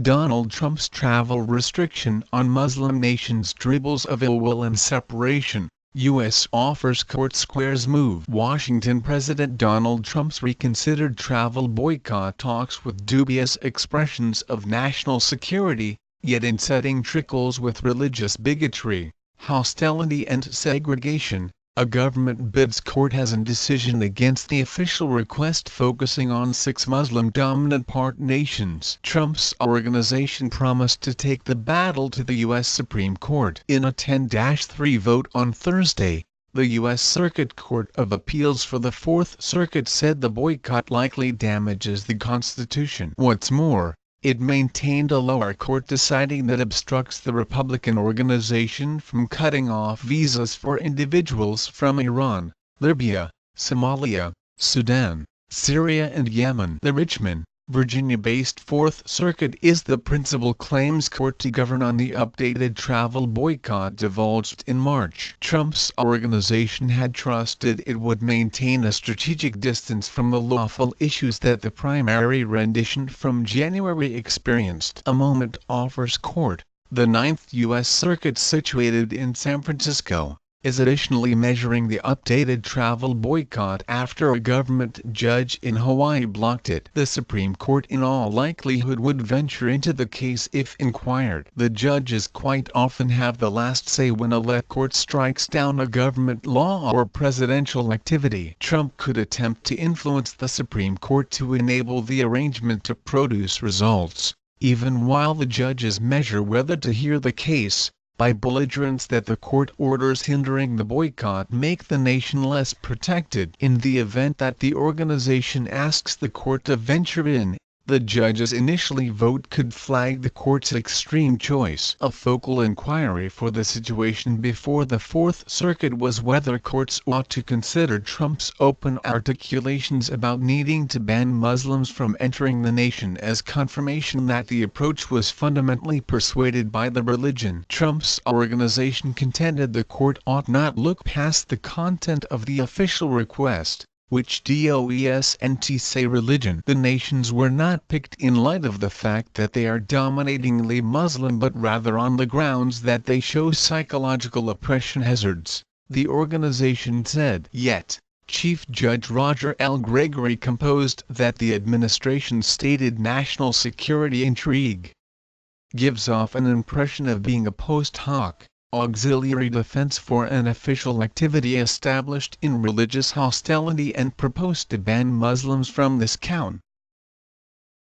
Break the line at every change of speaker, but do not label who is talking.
Donald Trump's travel restriction on Muslim nations dribbles of ill will and separation. U.S. offers court squares move. Washington President Donald Trump's reconsidered travel boycott talks with dubious expressions of national security, yet inciting trickles with religious bigotry, hostility and segregation. A government bids court has a decision against the official request focusing on 6 Muslim-dominant part nations. Trump's organization promised to take the battle to the U.S. Supreme Court. In a 10-3 vote on Thursday, the U.S. Circuit Court of Appeals for the Fourth Circuit said the boycott likely damages the Constitution. What's more, it maintained a lower court deciding that obstructs the Republican organization from cutting off visas for individuals from Iran, Libya, Somalia, Sudan, Syria and Yemen. The Richmond, Virginia-based Fourth Circuit is the principal claims court to govern on the updated travel boycott divulged in March. Trump's organization had trusted it would maintain a strategic distance from the lawful issues that the primary rendition from January experienced. A moment offers court, the 9th U.S. Circuit situated in San Francisco, is additionally measuring the updated travel boycott after a government judge in Hawaii blocked it. The Supreme Court in all likelihood would venture into the case if inquired. The judges quite often have the last say when a court strikes down a government law or presidential activity. Trump could attempt to influence the Supreme Court to enable the arrangement to produce results, even while the judges measure whether to hear the case, by belligerence that the court orders hindering the boycott make the nation less protected. In the event that the organization asks the court to venture in, the judge's initially vote could flag the court's extreme choice. A focal inquiry for the situation before the Fourth Circuit was whether courts ought to consider Trump's open articulations about needing to ban Muslims from entering the nation as confirmation that the approach was fundamentally persuaded by the religion. Trump's organization contended the court ought not look past the content of the official request, which doesn't say religion. The nations were not picked in light of the fact that they are dominatingly Muslim but rather on the grounds that they show psychological oppression hazards, the organization said. Yet, Chief Judge Roger L. Gregory composed that the administration's stated national security intrigue gives off an impression of being a post hoc, auxiliary defense for an official activity established in religious hostility and proposed to ban Muslims from this count.